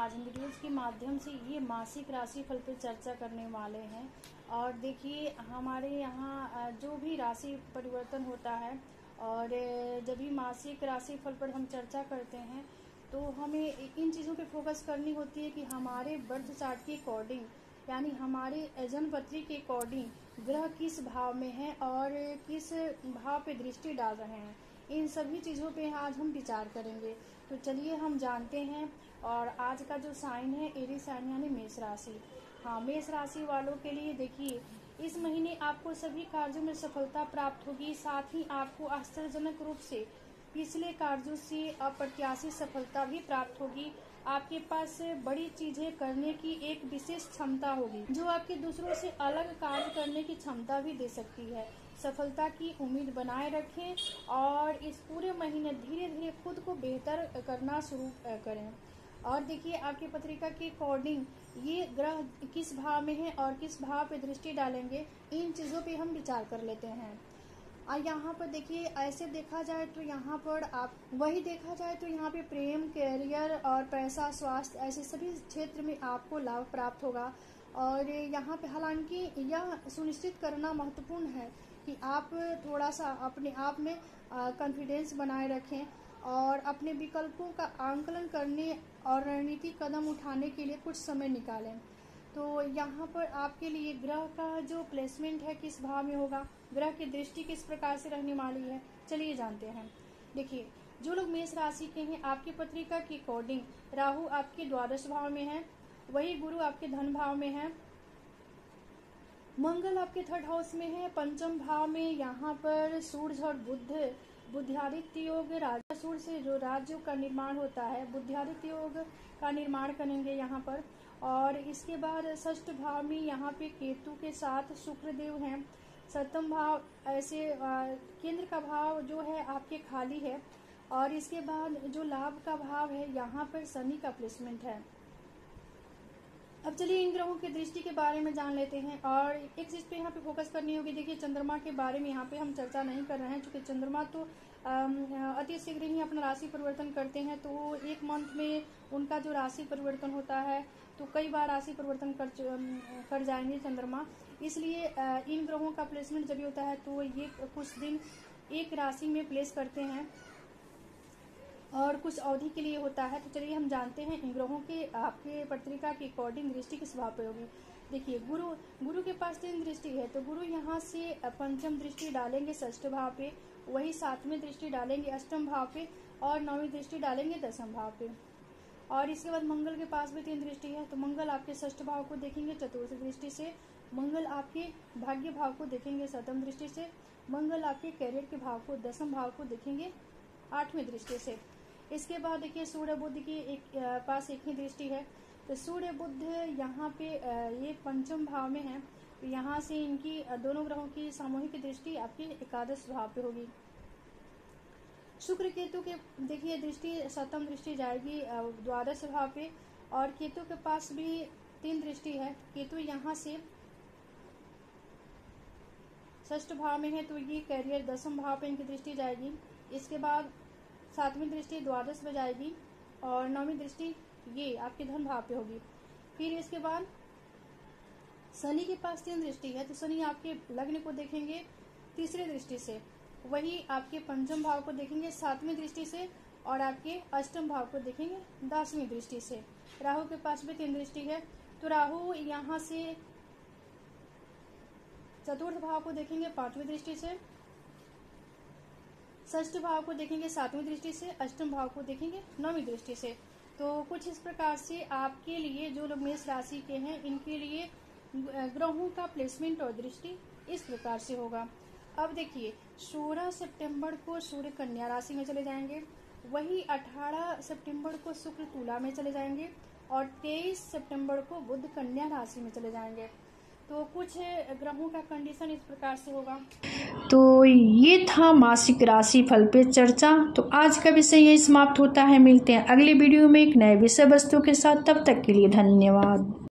आज वीडियोज के माध्यम से ये मासिक राशि फल पर चर्चा करने वाले हैं। और देखिए हमारे यहाँ जो भी राशि परिवर्तन होता है और जब भी मासिक राशि फल पर हम चर्चा करते हैं तो हमें इन चीज़ों पे फोकस करनी होती है कि हमारे बर्थ चार्ट के अकॉर्डिंग यानी हमारे जन्म पत्री के अकॉर्डिंग ग्रह किस भाव में है और किस भाव पे दृष्टि डाल रहे हैं। इन सभी चीज़ों पे आज हम विचार करेंगे। तो चलिए हम जानते हैं। और आज का जो साइन है एरी साइन यानी मेष राशि। हाँ, मेष राशि वालों के लिए देखिए इस महीने आपको सभी कार्यों में सफलता प्राप्त होगी। साथ ही आपको आश्चर्यजनक रूप से पिछले कार्यों से अप्रत्याशित सफलता भी प्राप्त होगी। आपके पास बड़ी चीजें करने की एक विशेष क्षमता होगी जो आपके दूसरों से अलग कार्य करने की क्षमता भी दे सकती है। सफलता की उम्मीद बनाए रखें और इस पूरे महीने धीरे धीरे खुद को बेहतर करना शुरू करें। और देखिए आपकी पत्रिका के अकॉर्डिंग ये ग्रह किस भाव में है और किस भाव पे दृष्टि डालेंगे, इन चीज़ों पे हम विचार कर लेते हैं। यहाँ पर देखिए ऐसे देखा जाए तो यहाँ पर आप देखा जाए तो यहाँ पे प्रेम, कैरियर और पैसा, स्वास्थ्य ऐसे सभी क्षेत्र में आपको लाभ प्राप्त होगा। और यहाँ पे हालांकि यह सुनिश्चित करना महत्वपूर्ण है कि आप थोड़ा सा अपने आप में कॉन्फिडेंस बनाए रखें और अपने विकल्पों का आंकलन करने और रणनीतिक कदम उठाने के लिए कुछ समय निकालें। तो यहाँ पर आपके लिए ग्रह का जो प्लेसमेंट है किस भाव में होगा, ग्रह की दृष्टि किस प्रकार से रहने वाली है, चलिए जानते हैं। देखिए जो लोग मेष राशि के हैं आपकी पत्रिका के अकॉर्डिंग राहु आपके द्वादश भाव में है, वही गुरु आपके धन भाव में है, मंगल आपके थर्ड हाउस में है, पंचम भाव में यहाँ पर सूर्य और बुध बुद्धियादित्य योग राजा सूर्य से जो राज्य का निर्माण होता है बुद्धियादित्य योग का निर्माण करेंगे यहाँ पर। और इसके बाद षष्ठ भाव में यहाँ पे केतु के साथ शुक्र देव हैं। सप्तम भाव ऐसे केंद्र का भाव जो है आपके खाली है। और इसके बाद जो लाभ का भाव है यहाँ पर शनि का प्लेसमेंट है। अब चलिए इन ग्रहों की दृष्टि के बारे में जान लेते हैं और एक चीज़ पे यहाँ पे फोकस करनी होगी। देखिए चंद्रमा के बारे में यहाँ पे हम चर्चा नहीं कर रहे हैं क्योंकि चंद्रमा तो अति शीघ्र ही अपना राशि परिवर्तन करते हैं। तो एक मंथ में उनका जो राशि परिवर्तन होता है तो कई बार राशि परिवर्तन कर जाएंगे चंद्रमा। इसलिए इन ग्रहों का प्लेसमेंट जब भी होता है तो ये कुछ दिन एक राशि में प्लेस करते हैं और कुछ अवधि के लिए होता है। तो चलिए हम जानते हैं इन ग्रहों के आपके पत्रिका के अकॉर्डिंग दृष्टि किस भाव पे होगी। देखिए गुरु के पास 3 दृष्टि है तो गुरु यहाँ से पंचम दृष्टि डालेंगे षष्ठ भाव पे, वही 7वीं दृष्टि डालेंगे अष्टम भाव पे और 9वीं दृष्टि डालेंगे दसम भाव पे। और इसके बाद मंगल के पास भी 3 दृष्टि है तो मंगल आपके षष्ठ भाव को देखेंगे चतुर्थ दृष्टि से, मंगल आपके भाग्य भाव को देखेंगे सप्तम दृष्टि से, मंगल आपके कैरियर के भाव को दसम भाव को देखेंगे 8वीं दृष्टि से। इसके बाद देखिए सूर्य बुध की पास 1 ही दृष्टि है तो सूर्य बुध यहाँ पे ये पंचम भाव में है तो यहाँ से इनकी दोनों ग्रहों की सामूहिक दृष्टि आपकी एकादश भाव पे होगी। शुक्र केतु के देखिए दृष्टि सप्तम दृष्टि जाएगी द्वादश भाव पे और केतु के पास भी 3 दृष्टि है। केतु यहाँ से षष्ठ भाव में है तो ये कैरियर दसम भाव पे इनकी दृष्टि जाएगी। इसके बाद 7वीं दृष्टि द्वादश में जाएगी और 9वीं दृष्टि ये आपके धन भाव पे होगी। फिर इसके बाद शनि के पास 3 दृष्टि है तो शनि आपके लग्न को देखेंगे तीसरी दृष्टि से, वही आपके पंचम भाव को देखेंगे 7वीं दृष्टि से और आपके अष्टम भाव को देखेंगे 10वीं दृष्टि से। राहु के पास भी 3 दृष्टि है तो राहु यहाँ से चतुर्थ भाव को देखेंगे 5वीं दृष्टि से, षष्ठ भाव को देखेंगे 7वीं दृष्टि से, अष्टम भाव को देखेंगे 9वीं दृष्टि से। तो कुछ इस प्रकार से आपके लिए जो लोग मेष राशि के हैं इनके लिए ग्रहों का प्लेसमेंट और दृष्टि इस प्रकार से होगा। अब देखिए 16 सितंबर को सूर्य कन्या राशि में चले जाएंगे, वही 18 सितंबर को शुक्र तुला में चले जाएंगे और 23 सितंबर को बुध कन्या राशि में चले जाएंगे। तो कुछ ग्रहों का कंडीशन इस प्रकार से होगा। तो ये था मासिक राशि फल पे चर्चा। तो आज का विषय यही समाप्त होता है। मिलते हैं अगले वीडियो में एक नए विषय वस्तु के साथ। तब तक के लिए धन्यवाद।